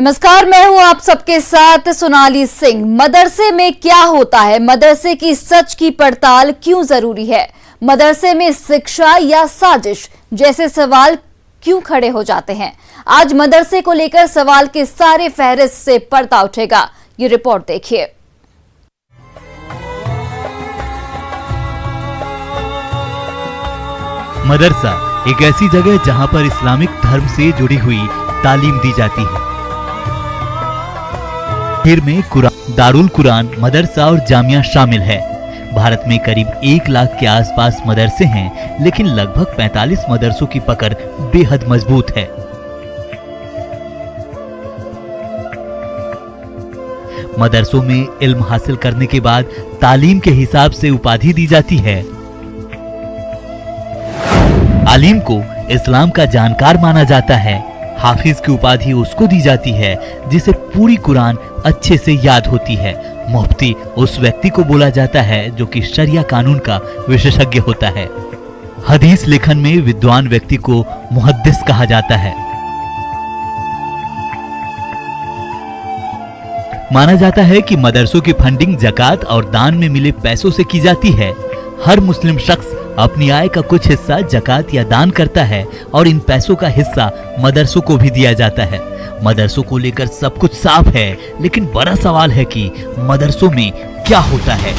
नमस्कार, मैं हूं आप सबके साथ सोनाली सिंह। मदरसे में क्या होता है? मदरसे की सच की पड़ताल क्यों जरूरी है? मदरसे में शिक्षा या साजिश जैसे सवाल क्यों खड़े हो जाते हैं? आज मदरसे को लेकर सवाल के सारे फहरिस्त से पर्दा उठेगा। ये रिपोर्ट देखिए। मदरसा एक ऐसी जगह जहां पर इस्लामिक धर्म से जुड़ी हुई तालीम दी जाती है। फिर में कुरान, दारुल कुरान, मदरसा और जामिया शामिल है। भारत में करीब 1 लाख के आसपास मदरसे हैं, लेकिन लगभग 45 मदरसों की पकड़ बेहद मजबूत है। मदरसों में इल्म हासिल करने के बाद तालीम के हिसाब से उपाधि दी जाती है। आलिम को इस्लाम का जानकार माना जाता है। हाफिज की उपाधि उसको दी जाती है जिसे पूरी कुरान अच्छे से याद होती है। मुफ्ती उस व्यक्ति को बोला जाता है जो कि शरिया कानून का विशेषज्ञ होता है। हदीस लेखन में विद्वान व्यक्ति को मुहद्दिस कहा जाता है। माना जाता है कि मदरसों की फंडिंग ज़कात और दान में मिले पैसों से की जाती है। हर मुस्लिम शख्स अपनी आय का कुछ हिस्सा ज़कात या दान करता है और इन पैसों का हिस्सा मदरसों को भी दिया जाता है। मदरसों को लेकर सब कुछ साफ है, लेकिन बड़ा सवाल है कि मदरसों में क्या होता है।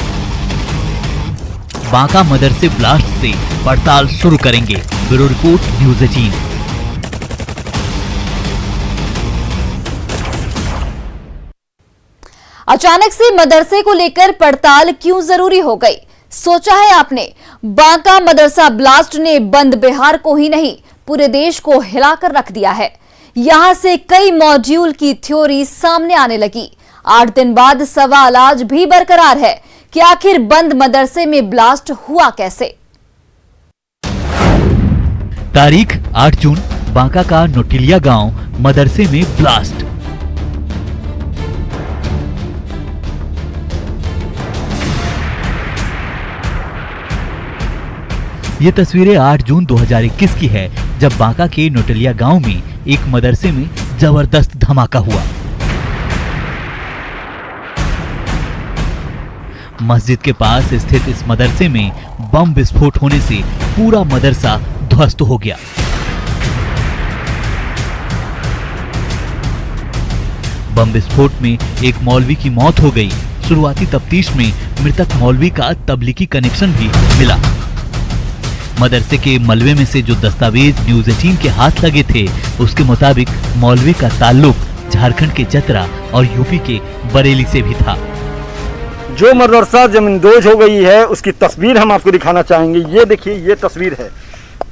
बांका मदरसे ब्लास्ट से पड़ताल शुरू करेंगे। Bureau report, news 18। अचानक से मदरसे को लेकर पड़ताल क्यों जरूरी हो गई? सोचा है आपने? बांका मदरसा ब्लास्ट ने बंद बिहार को ही नहीं, पूरे देश को हिलाकर रख दिया है। यहां से कई मॉड्यूल की थ्योरी सामने आने लगी। 8 दिन बाद सवाल आज भी बरकरार है कि आखिर बंद मदरसे में ब्लास्ट हुआ कैसे। तारीख 8 जून, बांका का नोटिलिया गांव मदरसे में ब्लास्ट। ये तस्वीरें 8 जून 2021 की है, जब बांका के नोटिलिया गांव में एक मदरसे में जबरदस्त धमाका हुआ। मस्जिद के पास स्थित इस मदरसे में बम विस्फोट होने से पूरा मदरसा ध्वस्त हो गया। बम विस्फोट में एक मौलवी की मौत हो गई। शुरुआती तफ्तीश में मृतक मौलवी का तबलीगी कनेक्शन भी मिला। मदरसे के मलबे में से जो दस्तावेज न्यूज़ 18 के हाथ लगे थे, उसके मुताबिक मौलवी का ताल्लुक झारखंड के चतरा और यूपी के बरेली से भी था। जो मदरसा जमींदोज हो गई है, उसकी तस्वीर हम आपको दिखाना चाहेंगे। ये देखिए, ये तस्वीर है।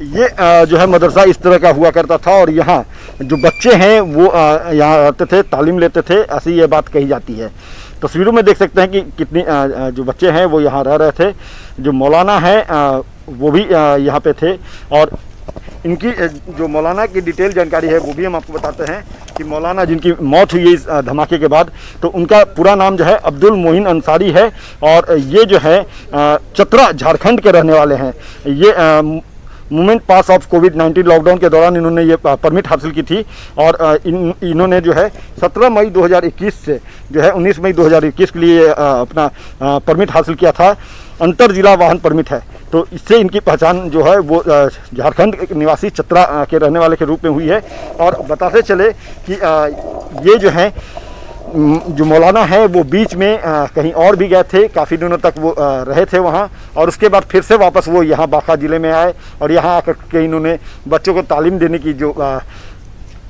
ये जो है मदरसा इस तरह का हुआ करता था और यहाँ जो बच्चे हैं वो यहाँ आते थे, तालीम लेते थे, ऐसी ये बात कही जाती है। तस्वीरों में देख सकते हैं कि कितनी जो बच्चे हैं वो यहाँ रह रहे थे। जो मौलाना है वो भी यहाँ पे थे और इनकी जो मौलाना की डिटेल जानकारी है वो भी हम आपको बताते हैं कि मौलाना जिनकी मौत हुई इस धमाके के बाद, तो उनका पूरा नाम जो है अब्दुल मोहिन अंसारी है और ये जो है चतरा झारखंड के रहने वाले हैं। ये movement pass of covid lockdown के दौरान इन्होंने ये परमिट हासिल की थी और इन्होंने जो है 17 मई 2021 से जो है 19 मई 2021 के लिए अपना परमिट हासिल किया था। अंतर जिला वाहन परमिट है, तो इससे इनकी पहचान जो है वो झारखंड निवासी चतरा के रहने वाले के रूप में हुई है। और बताते चले कि ये जो है जो मौलाना है वो बीच में कहीं और भी गए थे, काफ़ी दिनों तक वो रहे थे वहाँ और उसके बाद फिर से वापस वो यहाँ बांका ज़िले में आए और यहाँ आकर के इन्होंने बच्चों को तालीम देने की जो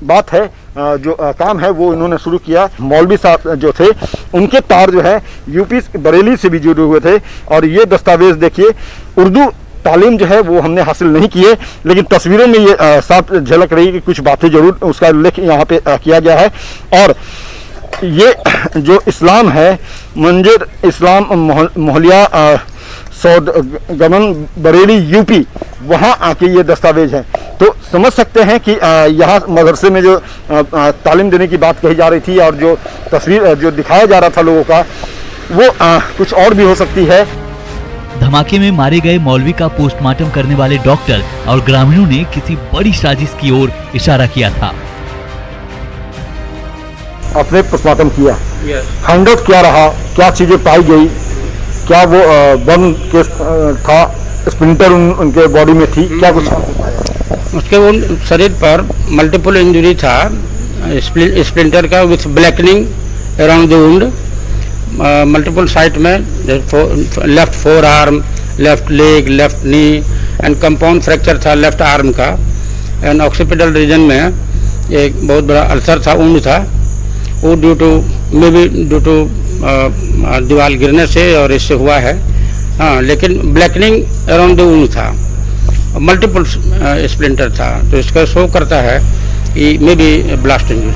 बात है, जो काम है वो इन्होंने शुरू किया। मौलवी साहब जो थे उनके तार जो है यूपी बरेली से भी जुड़े हुए थे और ये दस्तावेज देखिए, उर्दू तालीम जो है वो हमने हासिल नहीं की है, लेकिन तस्वीरों में ये साफ झलक रही कि कुछ बातें जरूर उसका उल्लेख यहाँ पे किया गया है। और ये जो इस्लाम है, मंजिर इस्लाम मोहलिया सौदगमन बरेली यूपी, वहाँ आके ये दस्तावेज है। तो समझ सकते हैं कि यहाँ मदरसे में जो तालीम देने की बात कही जा रही थी और जो तस्वीर जो दिखाया जा रहा था लोगों का, वो कुछ और भी हो सकती है। धमाके में मारे गए मौलवी का पोस्टमार्टम करने वाले डॉक्टर और ग्रामीणों ने किसी बड़ी साजिश की ओर इशारा किया था। आपने पोस्टमार्टम किया, यस। फाइंड आउट क्या रहा, क्या चीजें पाई गई, क्या वो बम के था, स्प्लिंटर उनके बॉडी में थी, क्या कुछ आपको पाया? उसके वो शरीर पर मल्टीपल इंजरी था, स्प्लिंटर का with blackening around the wound, multiple site में, left forearm, left leg, left knee and compound fracture था लेफ्ट आर्म का, एंड ऑक्सीपिटल रीजन में एक बहुत बड़ा अल्सर था, वुंड था, वो ड्यू टू दीवार गिरने से और इससे हुआ है। हाँ, लेकिन ब्लैकनिंग अराउंड द वुंड था, मल्टीपल स्प्लिंटर था, तो इसका शो करता है कि may be blast injury.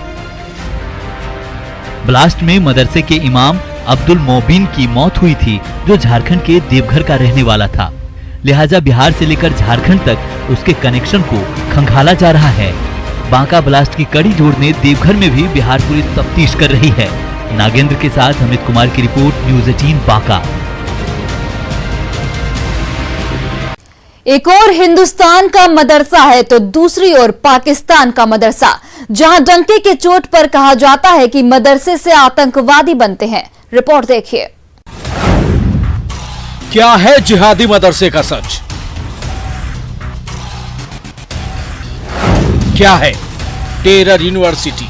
Blast में मदरसे के इमाम अब्दुल मोबिन की मौत हुई थी, जो झारखंड के देवघर का रहने वाला था। लिहाजा बिहार से लेकर झारखंड तक उसके कनेक्शन को खंगाला जा रहा है। बांका ब्लास्ट की कड़ी जोड़ने देवघर में भी बिहार पुलिस तफ्तीश कर रही है। नागेंद्र के साथ अमित कुमार की रिपोर्ट, न्यूज़ 18 बांका। एक और हिंदुस्तान का मदरसा है तो दूसरी ओर पाकिस्तान का मदरसा, जहां डंके के चोट पर कहा जाता है कि मदरसे से आतंकवादी बनते हैं। रिपोर्ट देखिए। क्या है जिहादी मदरसे का सच? क्या है टेरर यूनिवर्सिटी?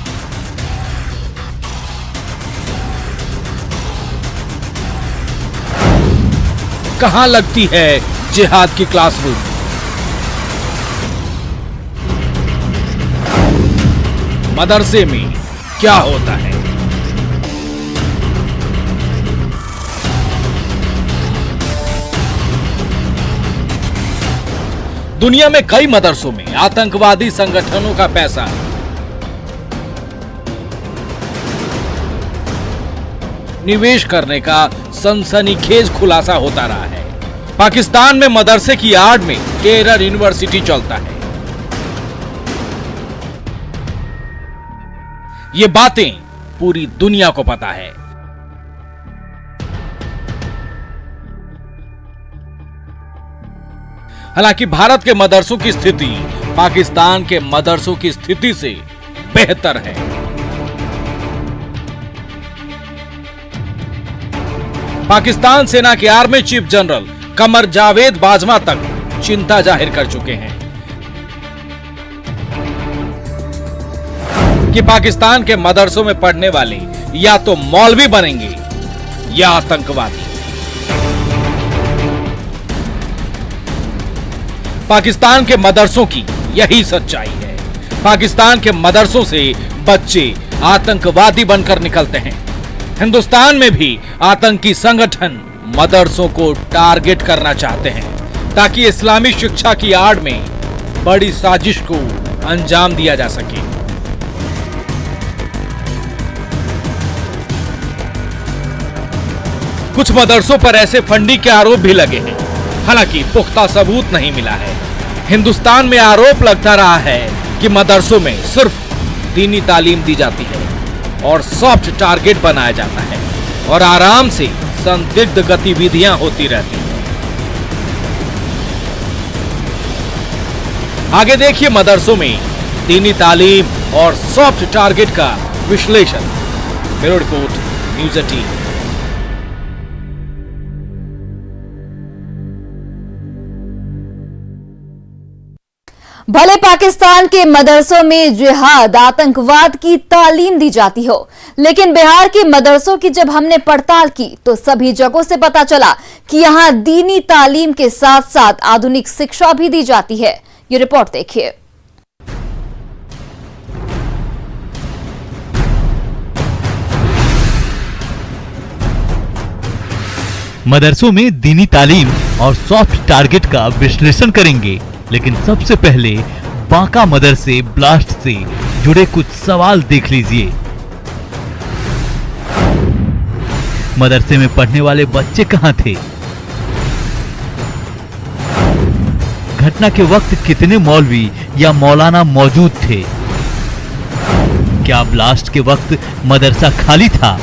कहां लगती है जिहाद की क्लासरूम? मदरसे में क्या होता है? दुनिया में कई मदरसों में आतंकवादी संगठनों का पैसा निवेश करने का सनसनीखेज खुलासा होता रहा है। पाकिस्तान में मदरसे की आड़ में टेरर यूनिवर्सिटी चलता है। ये बातें पूरी दुनिया को पता है। हालांकि भारत के मदरसों की स्थिति पाकिस्तान के मदरसों की स्थिति से बेहतर है। पाकिस्तान सेना के army chief general Qamar Javed Bajwa तक चिंता जाहिर कर चुके हैं कि पाकिस्तान के मदरसों में पढ़ने वाले या तो मौलवी बनेंगे या आतंकवादी। पाकिस्तान के मदरसों की यही सच्चाई है। पाकिस्तान के मदरसों से बच्चे आतंकवादी बनकर निकलते हैं। हिंदुस्तान में भी आतंकी संगठन मदरसों को टारगेट करना चाहते हैं ताकि इस्लामी शिक्षा की आड़ में बड़ी साजिश को अंजाम दिया जा सके। कुछ मदरसों पर ऐसे फंडिंग के आरोप भी लगे हैं, हालांकि पुख्ता सबूत नहीं मिला है। हिंदुस्तान में आरोप लगता रहा है कि मदरसों में सिर्फ दीनी तालीम दी जाती है और सॉफ्ट टारगेट बनाया जाता है और आराम से संदिग्ध गतिविधियां होती रहती हैं। आगे देखिए मदरसों में दीनी तालीम और सॉफ्ट टारगेट का विश्लेषण। Bureau report, news 18। भले पाकिस्तान के मदरसों में जिहाद आतंकवाद की तालीम दी जाती हो, लेकिन बिहार के मदरसों की जब हमने पड़ताल की तो सभी जगहों से पता चला कि यहां दीनी तालीम के साथ साथ आधुनिक शिक्षा भी दी जाती है। ये रिपोर्ट देखिए। मदरसों में दीनी तालीम और सॉफ्ट टारगेट का विश्लेषण करेंगे, लेकिन सबसे पहले बांका मदरसे ब्लास्ट से जुड़े कुछ सवाल देख लीजिए। मदरसे में पढ़ने वाले बच्चे कहां थे? घटना के वक्त कितने मौलवी या मौलाना मौजूद थे? क्या ब्लास्ट के वक्त मदरसा खाली था?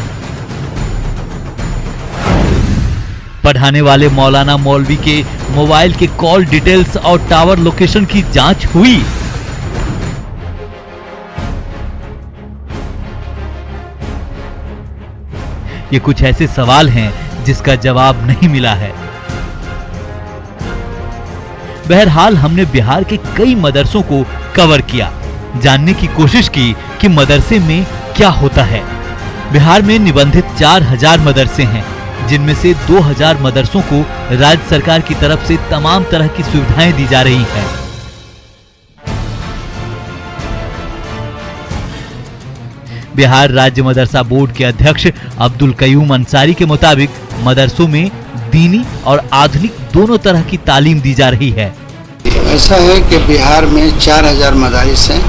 पढ़ाने वाले मौलाना मौलवी के मोबाइल के कॉल डिटेल्स और टावर लोकेशन की जांच हुई। ये कुछ ऐसे सवाल हैं जिसका जवाब नहीं मिला है। बहरहाल हमने बिहार के कई मदरसों को कवर किया, जानने की कोशिश की कि मदरसे में क्या होता है। बिहार में निबंधित 4000 मदरसे हैं, जिनमें से 2000 मदरसों को राज्य सरकार की तरफ से तमाम तरह की सुविधाएं दी जा रही हैं। बिहार राज्य मदरसा बोर्ड के अध्यक्ष अब्दुल कयूम अंसारी के मुताबिक मदरसों में दीनी और आधुनिक दोनों तरह की तालीम दी जा रही है। ऐसा है कि बिहार में 4000 मदारिस हैं,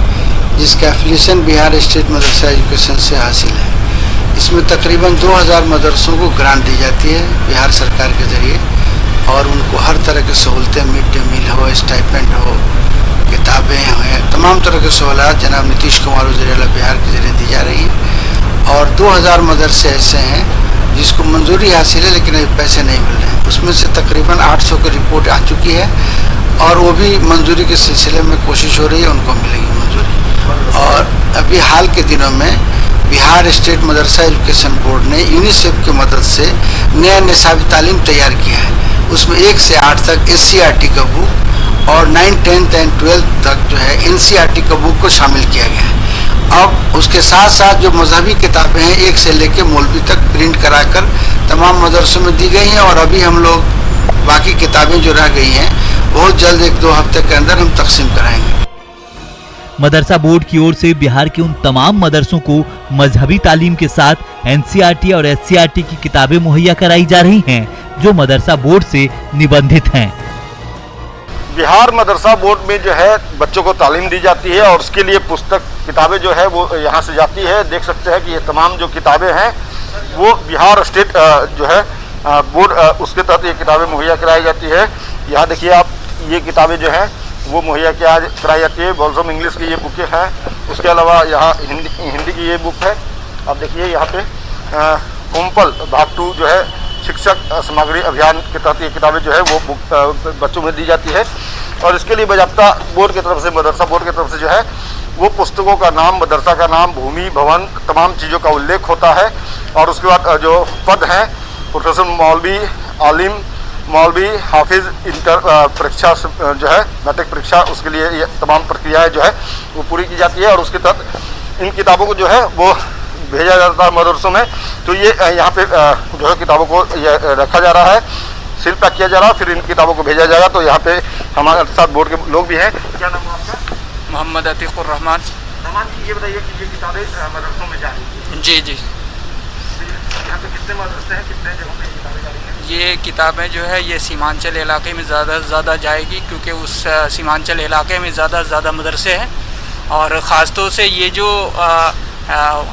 जिसका एफिलिएशन बिहार स्टेट मदरसा एजुकेशन से हासिल है। इसमें तकरीबन 2000 मदरसों को ग्रांट दी जाती है बिहार सरकार के जरिए, और उनको हर तरह की सहूलतें, मिड डे मील हो, स्टाइपेंड हो, किताबें हैं, तमाम तरह की सहूलत जनाब नीतीश कुमार वज़ीर-ए-आला बिहार के जरिए दी जा रही है। और 2000 मदरसे ऐसे हैं जिसको मंजूरी हासिल है लेकिन अभी पैसे नहीं मिल रहे हैं। उसमें से तकरीबन 800 की रिपोर्ट आ चुकी है, और वो भी मंजूरी के सिलसिले में कोशिश हो रही है, उनको मिलेगी मंजूरी। और अभी हाल के दिनों में बिहार स्टेट मदरसा एजुकेशन बोर्ड ने यूनिसेफ की मदद से नया निसाबी तालीम तैयार किया है। उसमें 1 से 8 तक SCRT का बुक और 9, 10 एंड 12 तक जो है NCRT का बुक को शामिल किया गया है। अब उसके साथ साथ जो मजहबी किताबें हैं 1 से लेकर मौलवी तक प्रिंट कराकर तमाम मदरसों में दी गई हैं, और अभी हम लोग बाकी किताबें जो रह गई हैं बहुत जल्द 1-2 हफ्ते के अंदर हम तकसीम कराएंगे। मदरसा बोर्ड की ओर से बिहार के उन तमाम मदरसों को मजहबी तालीम के साथ NCRT और SCRT की किताबें मुहैया कराई जा रही हैं, जो मदरसा बोर्ड से निबंधित हैं। बिहार मदरसा बोर्ड में जो है बच्चों को तालीम दी जाती है, और उसके लिए पुस्तक किताबें जो है वो यहाँ से जाती है। देख सकते हैं कि ये तमाम जो किताबें हैं वो बिहार स्टेट जो है बोर्ड उसके तहत ये किताबें मुहैया कराई जाती है। यहाँ देखिए आप, ये किताबें जो हैं वो मुहैया कराई जाती है। बॉल्सम इंग्लिश की ये बुकें हैं, उसके अलावा यहाँ हिंदी की ये बुक है। अब देखिए यहाँ पे कुंपल भाग 2 जो है शिक्षक सामग्री अभियान के तहत ये किताबें जो है वो बुक बच्चों में दी जाती है। और इसके लिए बाज़ाब्ता बोर्ड की तरफ से, मदरसा बोर्ड की तरफ से जो है वो पुस्तकों का नाम, मदरसा का नाम, भूमि, भवन, तमाम चीज़ों का उल्लेख होता है। और उसके बाद जो पद हैं, प्रोफेसर, मौलवी, आलिम, मौलवी, हाफिज, इंटर परीक्षा जो है मैट्रिक परीक्षा, उसके लिए ये तमाम प्रक्रियाएं जो है वो पूरी की जाती है। और उसके तहत इन किताबों को जो है वो भेजा जाता है मदरसों में। तो ये यहाँ पे जो है किताबों को ये रखा जा रहा है, सील पैक किया जा रहा है, फिर इन किताबों को भेजा जाएगा। तो यहाँ पे हमारे साथ बोर्ड के लोग भी हैं। क्या नाम है आपका? मोहम्मद अतीकुर रहमान। रहमान जी, ये बताइए कि ये किताबें मदरसों में जा रही हैं? जी। यहाँ पे कितने मदरसे हैं, कितने जगहों पे किताबें जा रही हैं? ये किताबें जो है ये सीमांचल इलाके में ज़्यादा से ज़्यादा जाएगी, क्योंकि उस सीमांचल इलाके में ज़्यादा से ज़्यादा मदरसे हैं। और ख़ास तौर से ये जो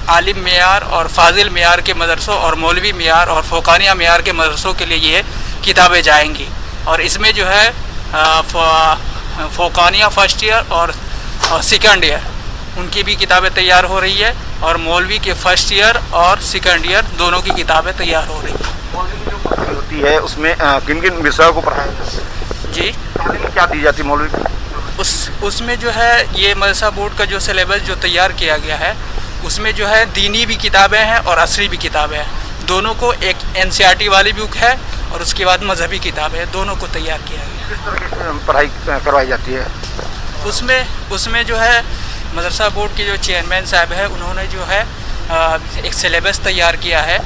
आलिम मेयार और फाजिल मेयार के मदरसों और मौलवी मेयार और फ़ोकानिया मेयार के मदरसों के लिए ये किताबें जाएंगी। और इसमें जो है फ़ोकानिया फर्स्ट ईयर और सेकंड ईयर उनकी भी किताबें तैयार हो रही है, और मौलवी के फर्स्ट ईयर और सेकंड ईयर दोनों की किताबें तैयार हो रही है। मौलवी की जो पढ़ाई होती है उसमें किन किन विषयों को पढ़ाया जाता है? जी, तालीम क्या दी जाती है मौलवी को? उसमें जो है ये मदरसा बोर्ड का जो सिलेबस जो तैयार किया गया है उसमें जो है दीनी भी किताबें हैं और असरी भी किताबें हैं। दोनों को, एक NCRT वाली बुक है और उसके बाद मजहबी किताबें, दोनों को तैयार किया गया। किस तरह की पढ़ाई करवाई जाती है? उसमें जो है मदरसा बोर्ड के जो चेयरमैन साहब है उन्होंने जो है एक सिलेबस तैयार किया है,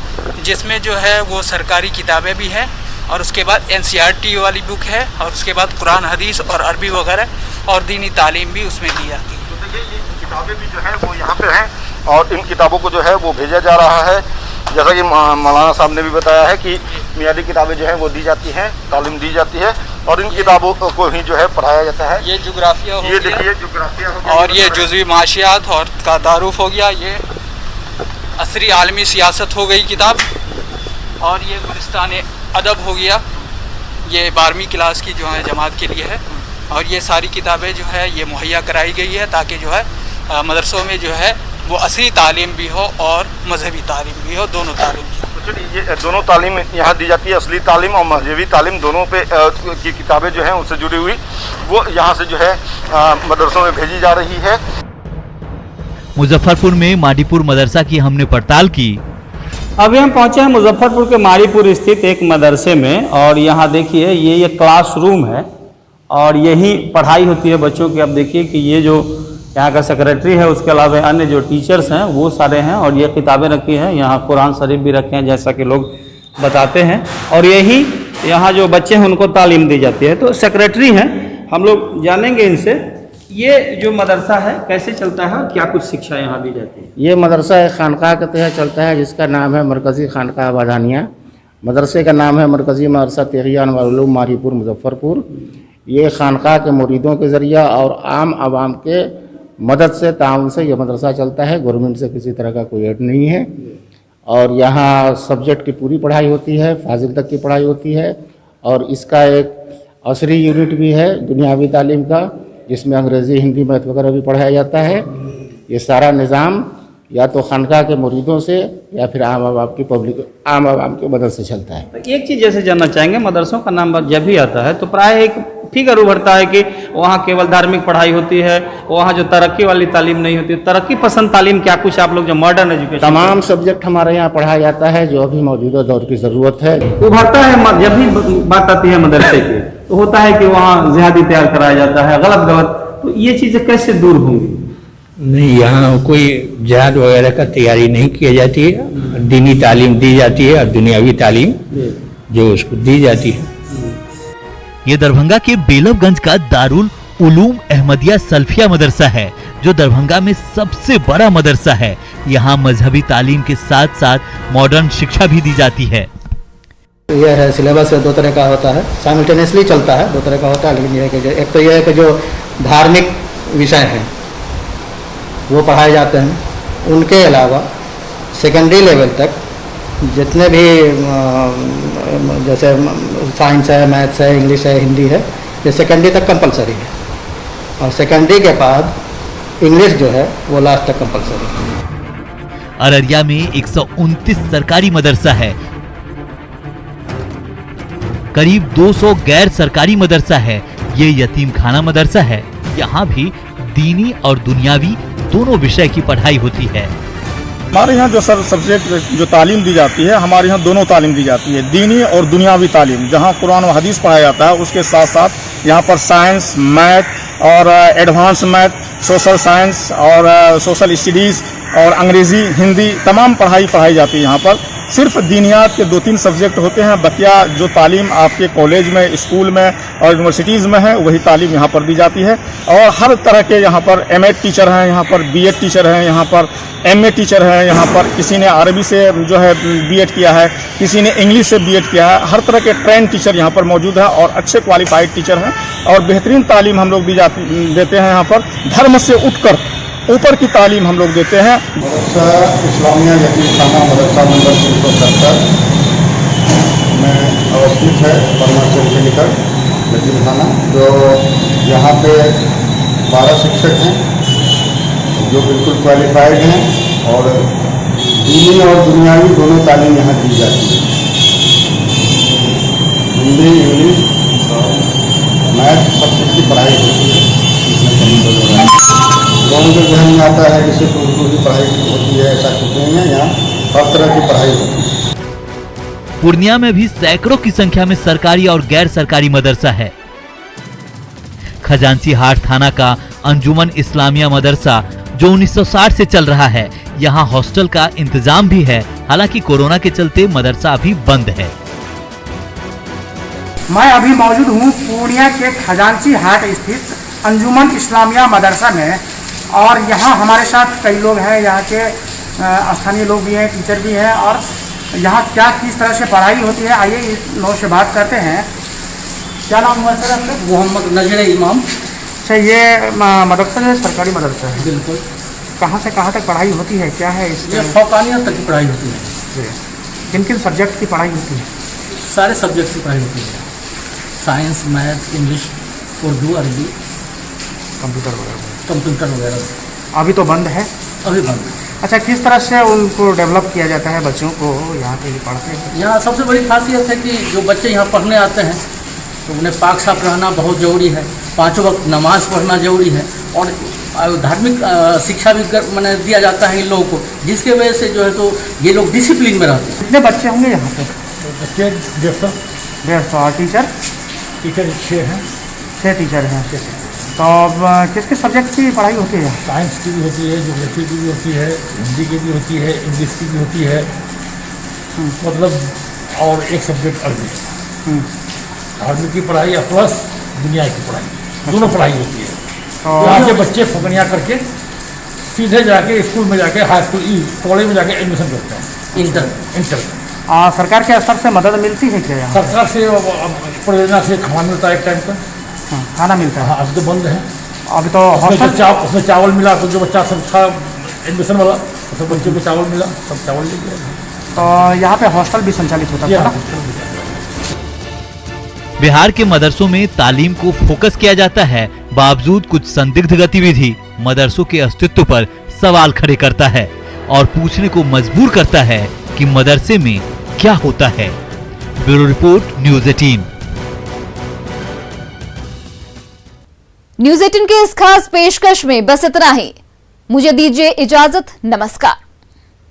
जिसमें जो है वो सरकारी किताबें भी हैं, और उसके बाद NCRT वाली बुक है, और उसके बाद कुरान, हदीस और अरबी वगैरह और दीनी तालीम भी उसमें दी जाती है। तो देखिए ये किताबें भी जो है वो यहाँ पे हैं, और इन किताबों को जो है वो भेजा जा रहा है। जैसा कि मौलाना साहब ने भी बताया है कि मियादी किताबें जो है वो दी जाती हैं, तालीम दी जाती है, और इन किताबों को ही जो है पढ़ाया जाता है। ये जोग्राफिया हो गया, ये देखिए जोग्राफिया हो गया, और ये जुज़वी माशियात और का तारुफ हो गया, ये असरी आलमी सियासत हो गई किताब, और ये गुलिस्तान अदब हो गया, ये 12वीं क्लास की जो है जमात के लिए है। और ये सारी किताबें जो है ये मुहैया कराई गई है ताकि जो है मदरसों में जो है वो असली तालीम भी हो और मजहबी तालीम भी हो, दोनों तालीम भी हो। तो चलिए ये दोनों तालीम यहाँ दी जाती है, असली तालीम और मजहबी तालीम दोनों पे की किताबें जो हैं उनसे जुड़ी हुई वो यहाँ से जो है मदरसों में भेजी जा रही है। मुजफ्फरपुर में माडीपुर मदरसा की हमने पड़ताल की। अभी हम पहुंचे हैं मुजफ्फरपुर के मारीपुर स्थित एक मदरसे में, और यहाँ देखिए ये क्लासरूम है और यही पढ़ाई होती है बच्चों की। अब देखिए कि ये जो यहाँ का सेक्रेटरी है, उसके अलावा अन्य जो टीचर्स हैं वो सारे हैं, और ये किताबें रखी हैं, यहाँ कुरान शरीफ भी रखे हैं जैसा कि लोग बताते हैं, और यही यहाँ जो बच्चे हैं उनको तालीम दी जाती है। तो सेक्रेटरी हैं, हम लोग जानेंगे इनसे ये जो मदरसा है कैसे चलता है, क्या कुछ शिक्षा यहाँ दी जाती है। ये मदरसा एक खानका के तहत चलता है जिसका नाम है मरकज़ी खानका बादानिया। मदरसे का नाम है मरकज़ी मदरसा तहरिया अनवार उलूम मारीपुर मुजफ्फरपुर। ये खानका के मुरीदों के ज़रिया और आम आवाम के मदद से ताउन से ये मदरसा चलता है। गवर्नमेंट से किसी तरह का कोई एड नहीं है, और यहाँ सब्जेक्ट की पूरी पढ़ाई होती है, फाजिल तक की पढ़ाई होती है, और इसका एक असरी यूनिट भी है दुनियावी तालीम का, जिसमें अंग्रेज़ी हिंदी मैथ वगैरह भी पढ़ाया जाता है। ये सारा निज़ाम या तो खानका के मुरीदों से या फिर आम आवाम की मदद से चलता है। एक चीज़ जैसे जानना चाहेंगे, मदरसों का नाम जब भी आता है तो प्राय एक फिगर उभरता है कि वहाँ केवल धार्मिक पढ़ाई होती है, वहाँ जो तरक्की वाली तालीम नहीं होती। तरक्की पसंद तालीम क्या कुछ आप लोग जो मॉडर्न एजुकेशन, तमाम सब्जेक्ट हमारे यहाँ पढ़ाया जाता है जो अभी मौजूदा दौर की ज़रूरत है। उभरता है जब भी बात आती है मदरसे की, तो होता है कि वहाँ जिहादी तैयार कराया जाता है, गलत। तो ये चीज़ें कैसे दूर होंगी? नहीं, यहाँ कोई जिहाद वगैरह का तैयारी नहीं की जाती है। दीनी तालीम दी जाती है और दुनियावी तालीम जो उसको दी जाती है। ये दरभंगा के बेलवगंज का दारुल उलूम अहमदिया सल्फिया मदरसा है, जो दरभंगा में सबसे बड़ा मदरसा है। यहाँ मजहबी तालीम के साथ साथ मॉडर्न शिक्षा भी दी जाती है। यह है सिलेबस दो तरह का होता है, साइमल्टेनियसली चलता है, दो तरह का होता है। लेकिन यह है कि एक तो यह है कि जो धार्मिक विषय हैं वो पढ़ाए जाते हैं। उनके अलावा सेकेंडरी लेवल तक जितने भी जैसे साइंस है, मैथ्स है, इंग्लिश है, हिंदी है, ये सेकेंडरी तक कंपलसरी है, और सेकेंडरी के बाद इंग्लिश जो है वो लास्ट तक कंपलसरी है। अररिया में 129 सरकारी मदरसा है, करीब 200 गैर सरकारी मदरसा है। ये यतीम खाना मदरसा है। यहाँ भी दीनी और दुनियावी दोनों विषय की पढ़ाई होती है। हमारे यहाँ जो सब्जेक्ट जो तालीम दी जाती है, हमारे यहाँ दोनों तालीम दी जाती है, दीनी और दुनियावी तालीम। जहाँ कुरान व हदीस पढ़ाया जाता है, उसके साथ साथ यहाँ पर साइंस, मैथ और एडवांस मैथ, सोशल साइंस और सोशल स्टडीज़ और अंग्रेज़ी, हिंदी तमाम पढ़ाई जाती है। यहाँ पर सिर्फ दीनियात के 2-3 सब्जेक्ट होते हैं। बकिया जो तालीम आपके कॉलेज में, स्कूल में और यूनिवर्सिटीज़ में है, वही तालीम यहाँ पर दी जाती है। और हर तरह के यहाँ पर एमएड टीचर हैं, यहाँ पर बीएड टीचर हैं, यहाँ पर एमए टीचर हैं, यहाँ पर किसी ने अरबी से जो है बीएड किया है, किसी ने इंग्लिश से बीएड किया है। हर तरह के ट्रेंड टीचर यहाँ पर मौजूद है और अच्छे क्वालिफाइड टीचर हैं, और बेहतरीन तालीम हम लोग देते हैं। यहाँ पर धर्म से उठकर ऊपर की तालीम हम लोग देते हैं। मदरसा इस्लामिया यतीम खाना मदरसा नंबर 370 में अवस्थित है, परमा चौक के निकट यतीम खाना। जो यहाँ पे 12 शिक्षक हैं जो बिल्कुल क्वालिफाइड हैं, और दीनी और दुनियावी दोनों तालीम यहाँ दी जाती है। हिंदी, इंग्लिश, मैथ सब चीज़ की पढ़ाई होती है। इसमें कहीं लोगों के जहन में आता है कि सिर्फ उर्दू की पढ़ाई होती है, ऐसा कुछ नहीं है। यहाँ हर तरह की पढ़ाई होती है। पूर्णिया में भी सैकड़ों की संख्या में सरकारी और गैर सरकारी मदरसा है। खजांची हाट थाना का अंजुमन इस्लामिया मदरसा जो 1960 से चल रहा है, यहाँ हॉस्टल का इंतजाम भी है। हालांकि कोरोना के चलते मदरसा अभी बंद है। मैं अभी मौजूद हूँ पूर्णिया के खजांची हाट स्थित अंजुमन इस्लामिया मदरसा में, और यहाँ हमारे साथ कई लोग हैं, यहाँ के स्थानीय लोग भी हैं, टीचर भी हैं, और यहाँ क्या किस तरह से पढ़ाई होती है, आइए इस लोगों से बात करते हैं। क्या नाम हुआ सर आपका? मोहम्मद नजर इमाम। अच्छा, ये मदरसा है, सरकारी मदरसा है? बिल्कुल। कहाँ से कहाँ तक पढ़ाई होती है, क्या है इसमें? ये फौकानिया तक की पढ़ाई होती है। किन किन सब्जेक्ट की पढ़ाई होती है? सारे सब्जेक्ट की पढ़ाई होती है, साइंस, मैथ, इंग्लिश, उर्दू, अरबी, कंप्यूटर वगैरह। अभी तो बंद है? अभी बंद है। अच्छा, किस तरह से उनको डेवलप किया जाता है बच्चों को यहाँ पे पढ़ते हैं? यहाँ सबसे बड़ी खासियत है कि जो बच्चे यहाँ पढ़ने आते हैं तो उन्हें पाक साफ रहना बहुत ज़रूरी है, 5 वक्त नमाज पढ़ना ज़रूरी है, और धार्मिक शिक्षा भी मैंने दिया जाता है इन लोगों को, जिसके वजह से जो है तो ये लोग डिसिप्लिन में रहते हैं। कितने बच्चे होंगे यहाँ पे? बच्चे 150। और टीचर? टीचर 6 हैं। 6 टीचर हैं। तो अब किस किस सब्जेक्ट की पढ़ाई होती है? साइंस की भी होती है, ज्योग्राफी की भी होती है, हिंदी की भी होती है, इंग्लिश की भी होती है, मतलब और एक सब्जेक्ट अरबी। धार्मिक की पढ़ाई प्लस दुनिया की पढ़ाई, दोनों पढ़ाई होती है। यहाँ के बच्चे फगनिया करके सीधे जाके स्कूल में जाके हाई स्कूल कॉलेज में जाके एडमिशन करते हैं। इंटर सरकार के स्तर से मदद मिलती है क्या? सरकार से परियोजना से खाना मिलता है एक टाइम का। खाना मिलता है? हाँ, अभी तो बंद है। अभी तो उसमें चावल मिला, तो जो बच्चा सब था एडमिशन वाला सब बच्चे को चावल मिला, सब चावल ले गया। तो यहाँ पे हॉस्टल भी संचालित होता है? बिहार के मदरसों में तालीम को फोकस किया जाता है, बावजूद कुछ संदिग्ध गतिविधि मदरसों के अस्तित्व पर सवाल खड़े करता है और पूछने को मजबूर करता है कि मदरसे में क्या होता है। Bureau report, news 18। न्यूज़ 18 के इस खास पेशकश में बस इतना ही। मुझे दीजिए इजाजत। नमस्कार।